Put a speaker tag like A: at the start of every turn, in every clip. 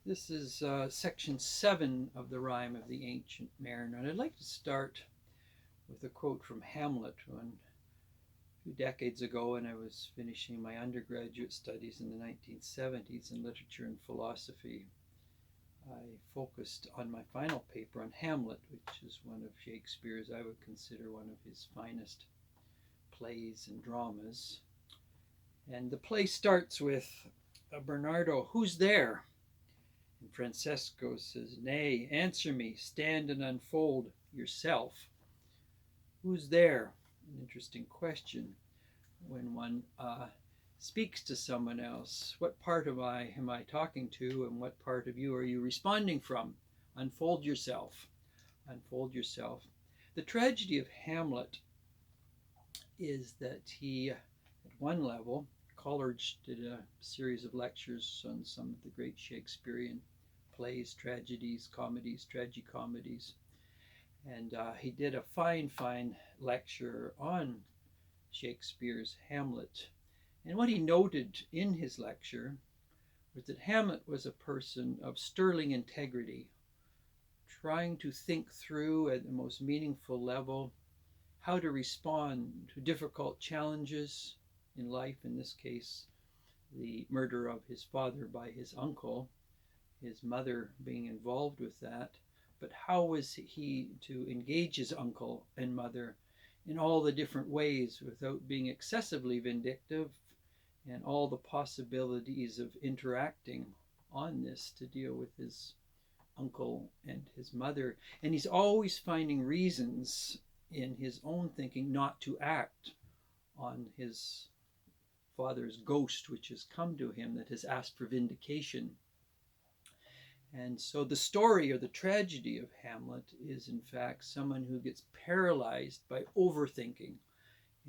A: This is section 7 of the Rime of the Ancient Mariner, and I'd like to start with a quote from Hamlet. When a few decades ago, when I was finishing my undergraduate studies in the 1970s in literature and philosophy, I focused on my final paper on Hamlet, which is one of Shakespeare's, I would consider one of his finest plays and dramas. And the play starts with Bernardo, "Who's there?" And Francesco says, "Nay, answer me, stand and unfold yourself." Who's there? An interesting question when one speaks to someone else. What part of I am I talking to, and what part of you are you responding from? Unfold yourself. Unfold yourself. The tragedy of Hamlet is that he, at one level, Coleridge did a series of lectures on some of the great Shakespearean plays, tragedies, comedies, tragicomedies. And he did a fine lecture on Shakespeare's Hamlet. And what he noted in his lecture was that Hamlet was a person of sterling integrity, trying to think through at the most meaningful level how to respond to difficult challenges in life, in this case, the murder of his father by his uncle, his mother being involved with that. But how was he to engage his uncle and mother in all the different ways without being excessively vindictive, and all the possibilities of interacting on this to deal with his uncle and his mother? And he's always finding reasons in his own thinking not to act on his father's ghost, which has come to him, that has asked for vindication. And so the story, or the tragedy of Hamlet, is in fact someone who gets paralyzed by overthinking,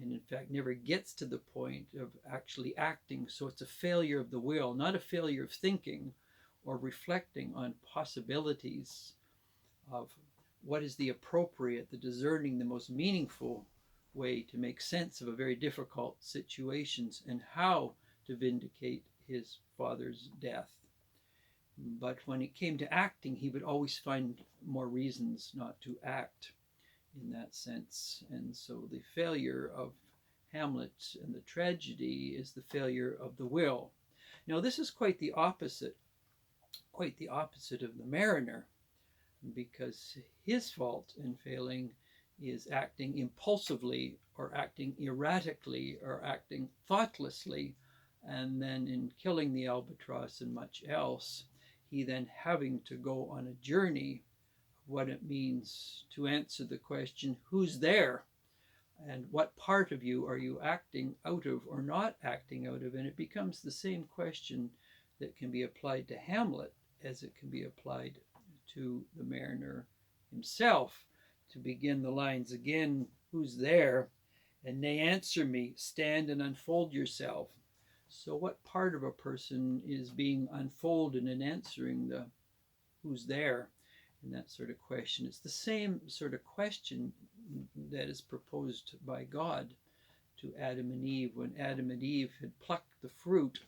A: and in fact never gets to the point of actually acting. So it's a failure of the will, not a failure of thinking or reflecting on possibilities of what is the appropriate, the discerning, the most meaningful way to make sense of a very difficult situations, and how to vindicate his father's death. But when it came to acting, he would always find more reasons not to act in that sense. And so the failure of Hamlet and the tragedy is the failure of the will. Now, this is quite the opposite of the mariner, because his fault in failing is acting impulsively, or acting erratically, or acting thoughtlessly, and then in killing the albatross and much else, he then having to go on a journey of what it means to answer the question, who's there? And what part of you are you acting out of or not acting out of? And it becomes the same question that can be applied to Hamlet as it can be applied to the mariner himself. To begin the lines again, who's there? And nay, answer me, stand and unfold yourself. So what part of a person is being unfolded in answering the who's there in that sort of question? It's the same sort of question that is proposed by God to Adam and Eve when Adam and Eve had plucked the fruit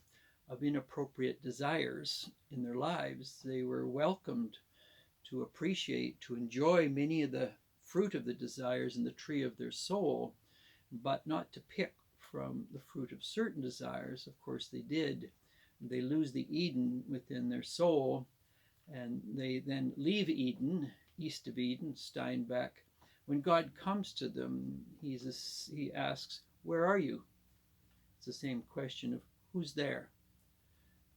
A: of inappropriate desires in their lives. They were welcomed to appreciate, to enjoy many of the fruit of the desires in the tree of their soul, but not to pick from the fruit of certain desires. Of course they did. They lose the Eden within their soul, and they then leave Eden, east of Eden, Steinbeck. When God comes to them, he asks, where are you? It's the same question of who's there.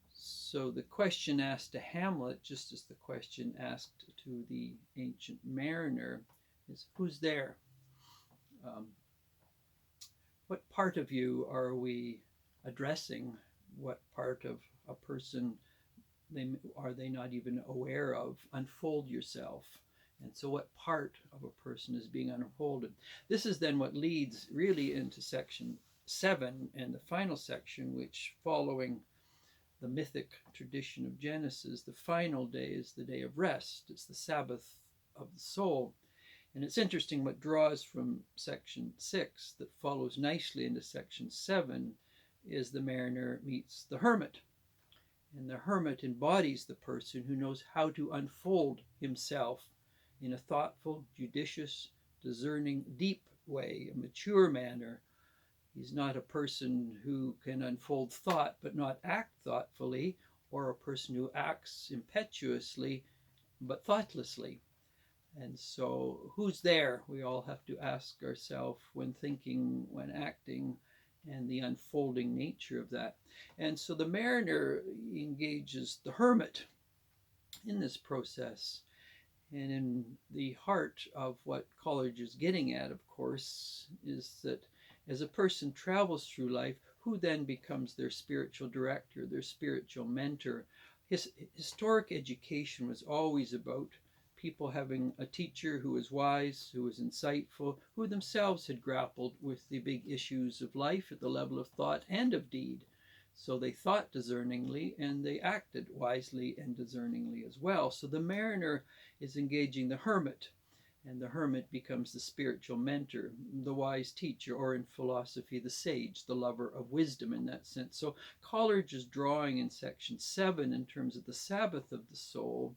A: So the question asked to Hamlet, just as the question asked to the ancient mariner, is who's there? What part of you are we addressing? What part of a person are they not even aware of? Unfold yourself. And so what part of a person is being unfolded? This is then what leads really into section 7 and the final section, which, following the mythic tradition of Genesis, the final day is the day of rest. It's the Sabbath of the soul. And it's interesting what draws from section 6 that follows nicely into section 7 is the mariner meets the hermit. And the hermit embodies the person who knows how to unfold himself in a thoughtful, judicious, discerning, deep way, a mature manner. He's not a person who can unfold thought but not act thoughtfully, or a person who acts impetuously but thoughtlessly. And so, who's there? We all have to ask ourselves when thinking, when acting, and the unfolding nature of that. And so, the mariner engages the hermit in this process. And in the heart of what Coleridge is getting at, of course, is that as a person travels through life, who then becomes their spiritual director, their spiritual mentor? Historic education was always about people having a teacher who was wise, who was insightful, who themselves had grappled with the big issues of life at the level of thought and of deed. So they thought discerningly and they acted wisely and discerningly as well. So the mariner is engaging the hermit, and the hermit becomes the spiritual mentor, the wise teacher, or in philosophy, the sage, the lover of wisdom in that sense. So Coleridge is drawing in section 7 in terms of the Sabbath of the soul.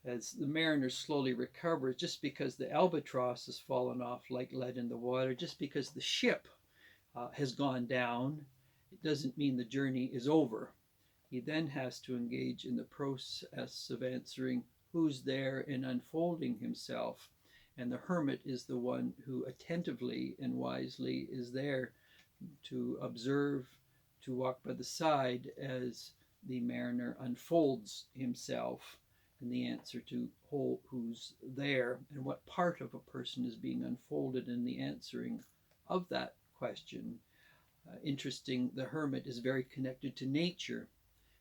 A: As the mariner slowly recovers, just because the albatross has fallen off like lead in the water, just because the ship has gone down, it doesn't mean the journey is over. He then has to engage in the process of answering who's there and unfolding himself. And the hermit is the one who attentively and wisely is there to observe, to walk by the side as the mariner unfolds himself in the answer to who's there and what part of a person is being unfolded in the answering of that question. Interesting, the hermit is very connected to nature.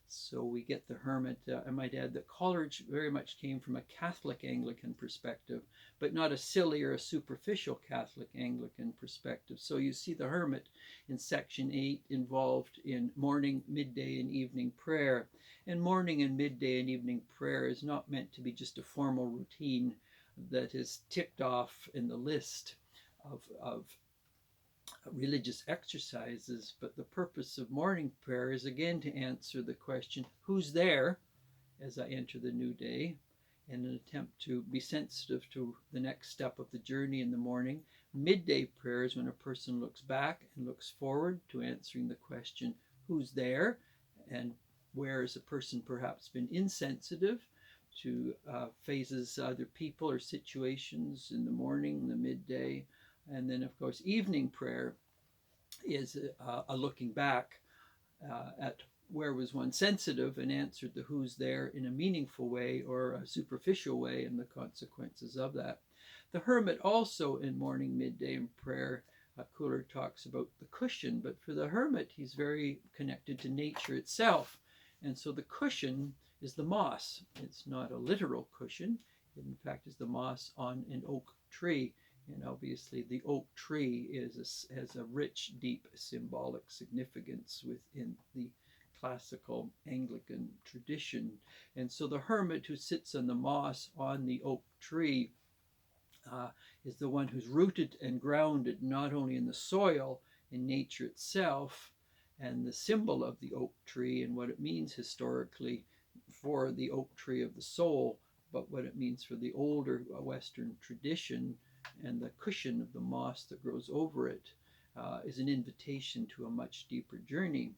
A: So we get the hermit, I might add that Coleridge very much came from a Catholic Anglican perspective, but not a silly or a superficial Catholic Anglican perspective. So you see the hermit in section 8 involved in morning, midday, and evening prayer. And morning and midday and evening prayer is not meant to be just a formal routine that is ticked off in the list of religious exercises, but the purpose of morning prayer is again to answer the question, who's there as I enter the new day, in an attempt to be sensitive to the next step of the journey in the morning. Midday prayer is when a person looks back and looks forward to answering the question, who's there, and where has a person perhaps been insensitive to phases, either people or situations in the morning, the midday. And then, of course, evening prayer is a looking back at where was one sensitive and answered the who's there in a meaningful way or a superficial way and the consequences of that. The hermit also in morning, midday, and prayer, Coolidge talks about the cushion, but for the hermit, he's very connected to nature itself. And so the cushion is the moss. It's not a literal cushion. It, in fact, is the moss on an oak tree. And obviously the oak tree has a rich, deep symbolic significance within the classical Anglican tradition. And so the hermit who sits on the moss on the oak tree is the one who's rooted and grounded not only in the soil, in nature itself, and the symbol of the oak tree and what it means historically for the oak tree of the soul, but what it means for the older Western tradition. And the cushion of the moss that grows over it is an invitation to a much deeper journey.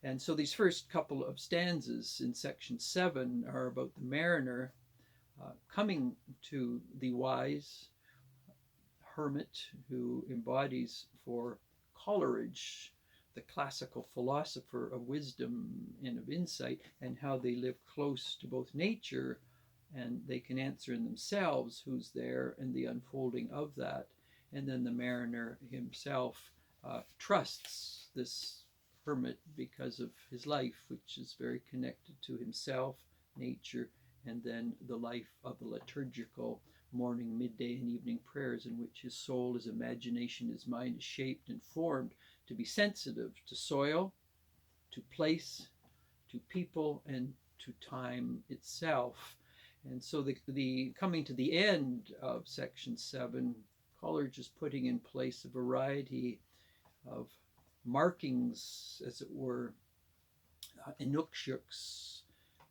A: And so these first couple of stanzas in section 7 are about the mariner coming to the wise hermit who embodies for Coleridge the classical philosopher of wisdom and of insight, and how they live close to both nature and they can answer in themselves who's there and the unfolding of that. And then the mariner himself trusts this hermit because of his life, which is very connected to himself, nature, and then the life of the liturgical morning, midday, and evening prayers in which his soul, his imagination, his mind is shaped and formed to be sensitive to soil, to place, to people, and to time itself. And so the coming to the end of section 7, Coleridge is putting in place a variety of markings, as it were, Inukshuks,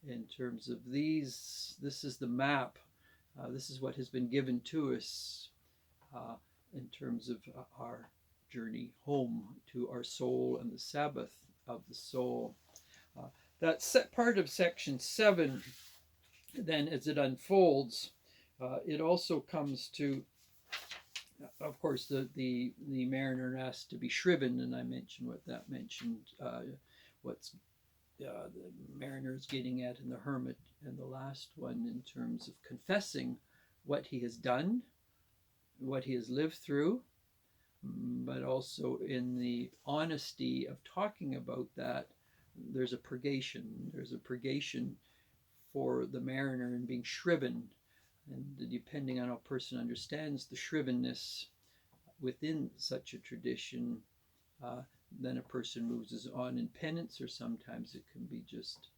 A: in terms of these. This is the map. This is what has been given to us uh, in terms of our journey home to our soul and the Sabbath of the soul. Uh, that part of section 7, then, as it unfolds, it also comes to, of course, the mariner asked to be shriven, and I mentioned what that mentioned, what's the mariner is getting at in the hermit, and the last one in terms of confessing what he has done, what he has lived through, but also in the honesty of talking about that, there's a purgation. There's a purgation for the mariner in being shriven. And depending on how a person understands the shrivenness within such a tradition, then a person moves on in penance, or sometimes it can be just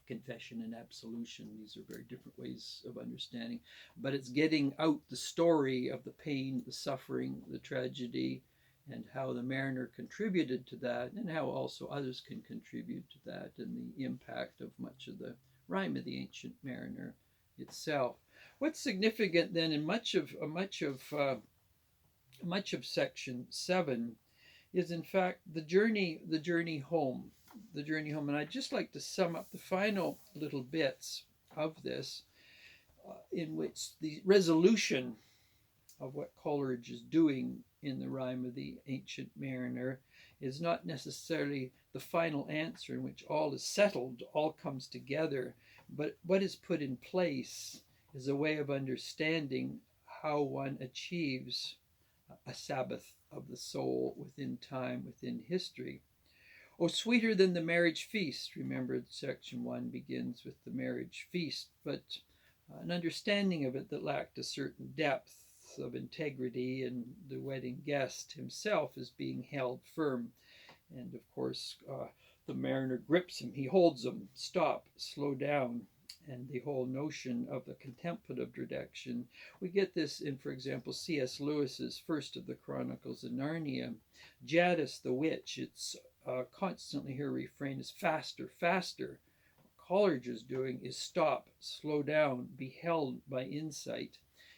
A: confession and absolution. These are very different ways of understanding. But it's getting out the story of the pain, the suffering, the tragedy, and how the mariner contributed to that, and how also others can contribute to that, and the impact of much of the rime of the ancient mariner itself. What's significant then in much of section 7 is in fact the journey home, and I'd just like to sum up the final little bits of this, in which the resolution of what Coleridge is doing in the rime of the ancient mariner is not necessarily the final answer in which all is settled, all comes together, but what is put in place is a way of understanding how one achieves a Sabbath of the soul within time, within history. Oh, sweeter than the marriage feast. Remember, section 1 begins with the marriage feast, but an understanding of it that lacked a certain depth of integrity, and the wedding guest himself is being held firm. And of course, the mariner grips him, he holds him, stop, slow down. And the whole notion of the contemplative direction, we get this in, for example, C.S. Lewis's first of the Chronicles of Narnia. Jadis the witch, it's constantly her refrain is faster, faster. What Coleridge is doing is stop, slow down, be held by insight.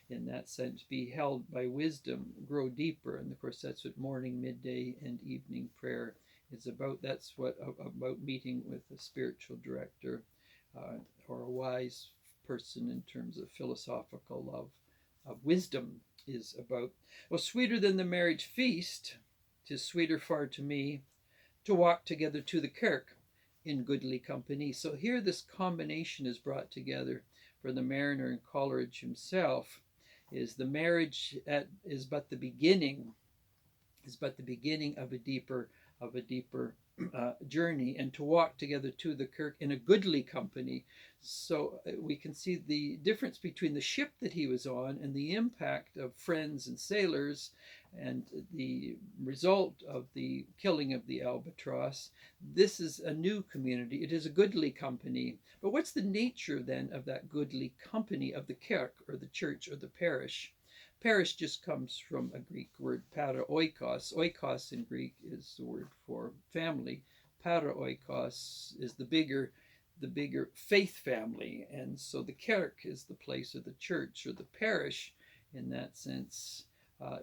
A: In that sense, be held by wisdom, grow deeper. And of course, that's what morning, midday, and evening prayer is about. That's what about meeting with a spiritual director, or a wise person in terms of philosophical love of wisdom is about. Well, sweeter than the marriage feast, 'tis sweeter far to me to walk together to the kirk in goodly company. So here this combination is brought together for the mariner and Coleridge himself. Is the marriage is but the beginning of a deeper journey, and to walk together to the kirk in a goodly company. So we can see the difference between the ship that he was on and the impact of friends and sailors, and the result of the killing of the albatross. This is a new community. It is a goodly company. But what's the nature then of that goodly company of the kirk, or the church, or the parish? Parish just comes from a Greek word, para-oikos. Oikos in Greek is the word for family. Para-oikos is the bigger faith family. And so the kirk is the place of the church, or the parish in that sense,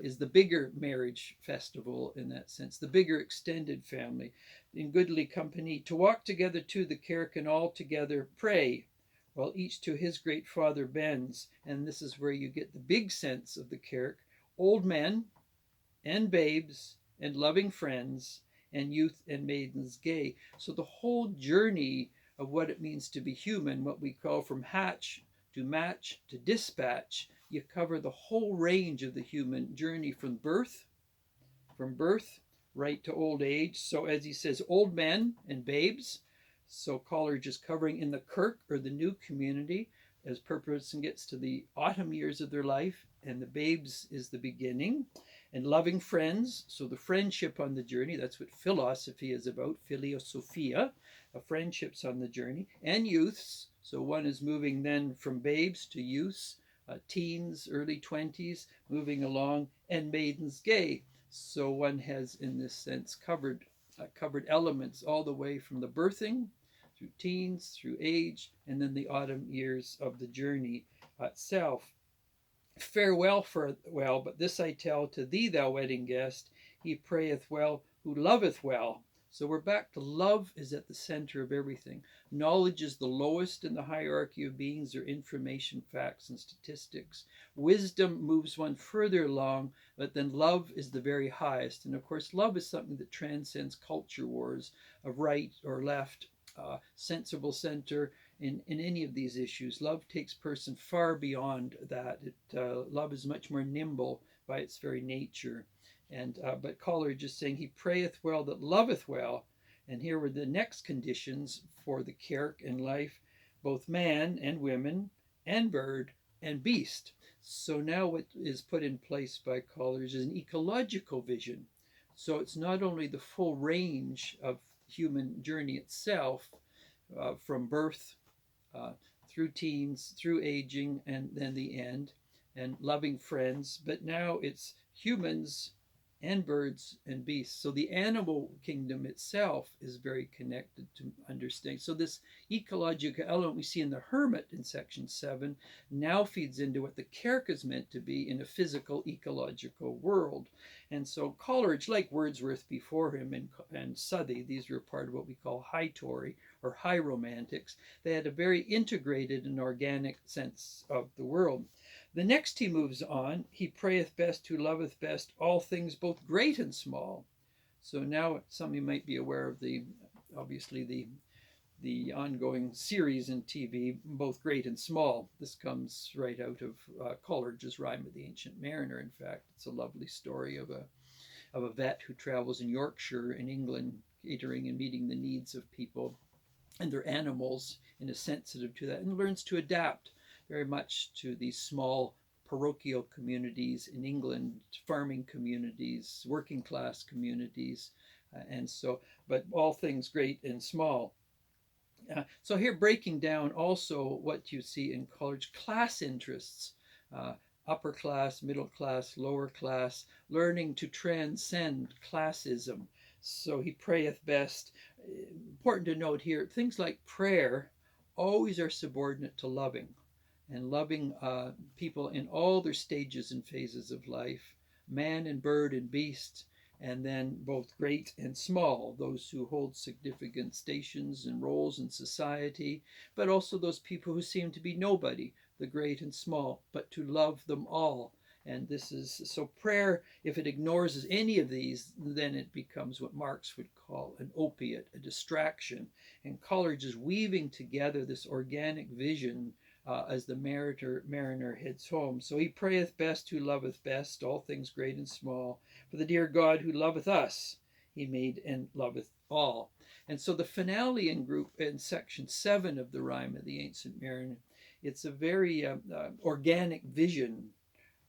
A: is the bigger marriage festival in that sense, the bigger extended family. In goodly company, to walk together to the kirk and all together pray, while each to his great Father bends. And this is where you get the big sense of the kirk: old men and babes and loving friends and youth and maidens gay. So the whole journey of what it means to be human, what we call from hatch to match to dispatch, you cover the whole range of the human journey from birth right to old age. So as he says, old men and babes. So Coleridge is covering in the kirk, or the new community, as per person gets to the autumn years of their life, and the babes is the beginning. And loving friends, so the friendship on the journey, that's what philosophy is about, philosophia, friendships on the journey. And youths, so one is moving then from babes to youths, teens, early 20s, moving along, and maidens gay. So one has, in this sense, covered covered elements all the way from the birthing through teens, through age, and then the autumn years of the journey itself. Farewell, farewell, but this I tell to thee, thou wedding guest, he prayeth well who loveth well. So we're back to love is at the center of everything. Knowledge is the lowest in the hierarchy of beings or information, facts, and statistics. Wisdom moves one further along, but then love is the very highest. And of course, love is something that transcends culture wars of right or left, sensible center, in any of these issues. Love takes person far beyond that. Love is much more nimble by its very nature. And but Coleridge is saying he prayeth well that loveth well. And here were the next conditions for the kirk in life, both man and women and bird and beast. So now what is put in place by Coleridge is an ecological vision. So it's not only the full range of human journey itself, from birth through teens, through aging, and then the end, and loving friends. But now it's humans and birds and beasts. So the animal kingdom itself is very connected to understanding. So this ecological element we see in the hermit in section 7 now feeds into what the kirk is meant to be in a physical ecological world. And so Coleridge, like Wordsworth before him and Southey, these were part of what we call high Tory or high romantics. They had a very integrated and organic sense of the world. The next he moves on, he prayeth best who loveth best all things both great and small. So now some of you might be aware of obviously the ongoing series in TV, both great and small. This comes right out of Coleridge's Rime of the Ancient Mariner. In fact, it's a lovely story of a vet who travels in Yorkshire in England, catering and meeting the needs of people and their animals, and is sensitive to that and learns to adapt very much to these small parochial communities in England, farming communities, working class communities, and so, but all things great and small. So here breaking down also what you see in Coleridge, class interests, upper class, middle class, lower class, learning to transcend classism. So he prayeth best. Important to note here, things like prayer always are subordinate to loving, and loving people in all their stages and phases of life, man and bird and beast, and then both great and small, those who hold significant stations and roles in society, but also those people who seem to be nobody, the great and small, but to love them all. And this is, so prayer, if it ignores any of these, then it becomes what Marx would call an opiate, a distraction. And Coleridge is weaving together this organic vision as the mariner heads home. So he prayeth best who loveth best all things great and small. For the dear God who loveth us, he made and loveth all. And so the finale in section 7 of the Rime of the Ancient Mariner, it's a very organic vision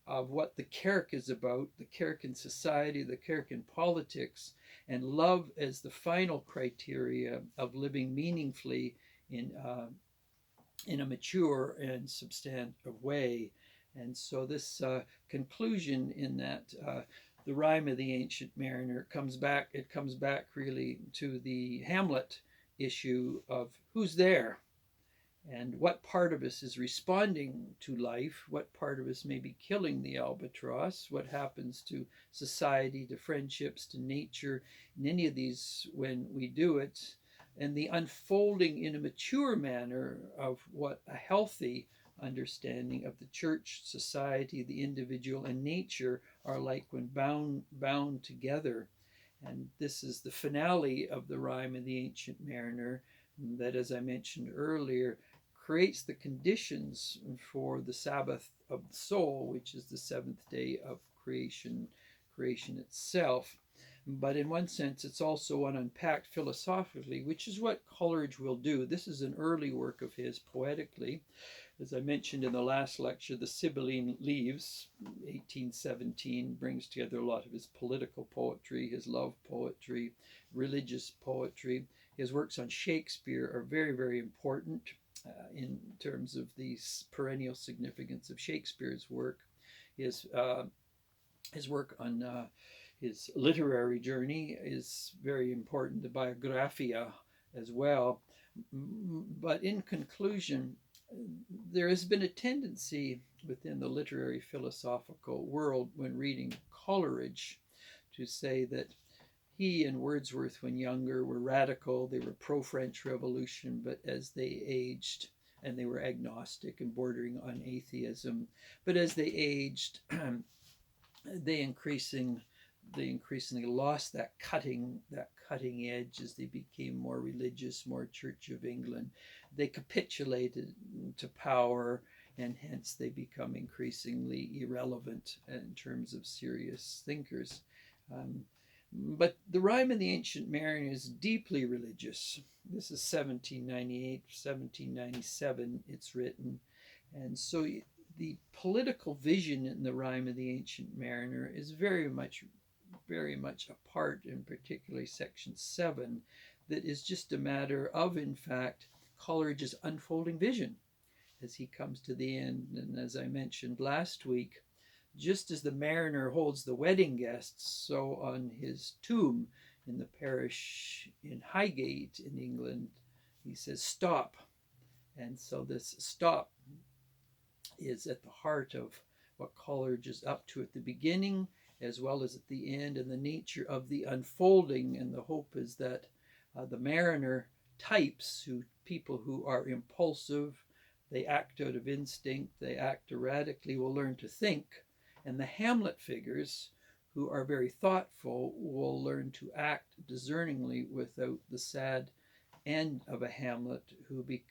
A: of what the kirk is about, the kirk in society, the kirk in politics, and love as the final criteria of living meaningfully in a mature and substantive way. And so this conclusion in that the Rime of the Ancient Mariner comes back really to the Hamlet issue of who's there and what part of us is responding to life, what part of us may be killing the albatross, what happens to society, to friendships, to nature, in any of these when we do it, and the unfolding in a mature manner of what a healthy understanding of the church, society, the individual, and nature are like when bound together. And this is the finale of the Rime of the Ancient Mariner, that, as I mentioned earlier, creates the conditions for the Sabbath of the soul, which is the seventh day of creation itself. But in one sense, it's also unpacked philosophically, which is what Coleridge will do. This is an early work of his poetically. As I mentioned in the last lecture, the Sibylline Leaves, 1817, brings together a lot of his political poetry, his love poetry, religious poetry. His works on Shakespeare are very, very important in terms of the perennial significance of Shakespeare's work. His work on His literary journey is very important, the biographia as well. But in conclusion, there has been a tendency within the literary philosophical world when reading Coleridge to say that he and Wordsworth, when younger, were radical. They were pro-French Revolution, but as they aged, and they were agnostic and bordering on atheism, but as they aged, they increasingly lost that cutting edge as they became more religious, more Church of England. They capitulated to power, and hence they become increasingly irrelevant in terms of serious thinkers. Um, but the Rime of the Ancient Mariner is deeply religious. This is 1798, 1797, it's written. And so the political vision in the Rime of the Ancient Mariner is very much a part, in particularly section 7, that is just a matter of, in fact, Coleridge's unfolding vision as he comes to the end. And as I mentioned last week, just as the mariner holds the wedding guests, so on his tomb in the parish in Highgate in England, he says, "Stop." And so this stop is at the heart of what Coleridge is up to at the beginning as well as at the end, and the nature of the unfolding. And the hope is that the mariner types, people who are impulsive, they act out of instinct, they act erratically, will learn to think. And the Hamlet figures, who are very thoughtful, will learn to act discerningly without the sad end of a Hamlet,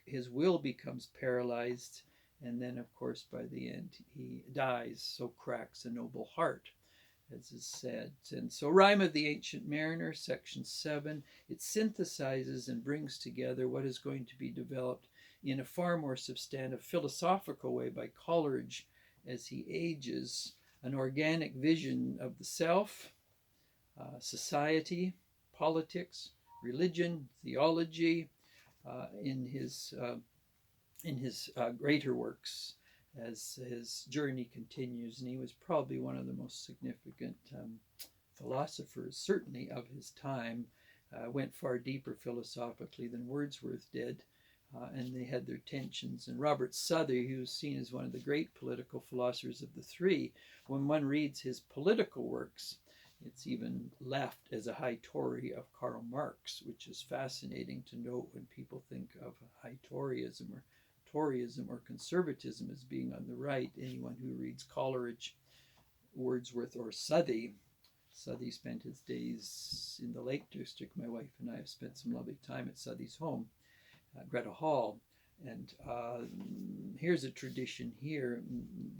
A: his will becomes paralyzed, and then, of course, by the end, he dies. So cracks a noble heart, as is said. And so Rime of the Ancient Mariner, section 7, it synthesizes and brings together what is going to be developed in a far more substantive philosophical way by Coleridge as he ages, an organic vision of the self, society, politics, religion, theology, in his greater works as his journey continues. And he was probably one of the most significant philosophers, certainly of his time, went far deeper philosophically than Wordsworth did. And they had their tensions. And Robert Southey, who was seen as one of the great political philosophers of the three, when one reads his political works, it's even left as a high Tory of Karl Marx, which is fascinating to note when people think of high Toryism or conservatism as being on the right. Anyone who reads Coleridge, Wordsworth, or Southey spent his days in the Lake District. My wife and I have spent some lovely time at Southey's home, Greta Hall. And here's a tradition here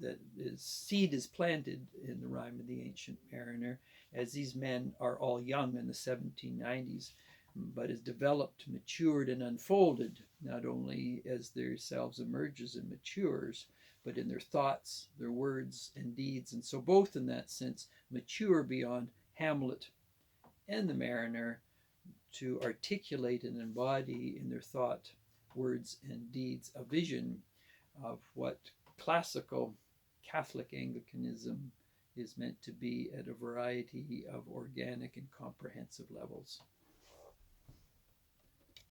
A: that seed is planted in the Rime of the Ancient Mariner, as these men are all young in the 1790s, but is developed, matured, and unfolded, not only as their selves emerges and matures, but in their thoughts, their words, and deeds. And so both in that sense mature beyond Hamlet and the mariner to articulate and embody in their thought, words, and deeds a vision of what classical Catholic Anglicanism is meant to be at a variety of organic and comprehensive levels.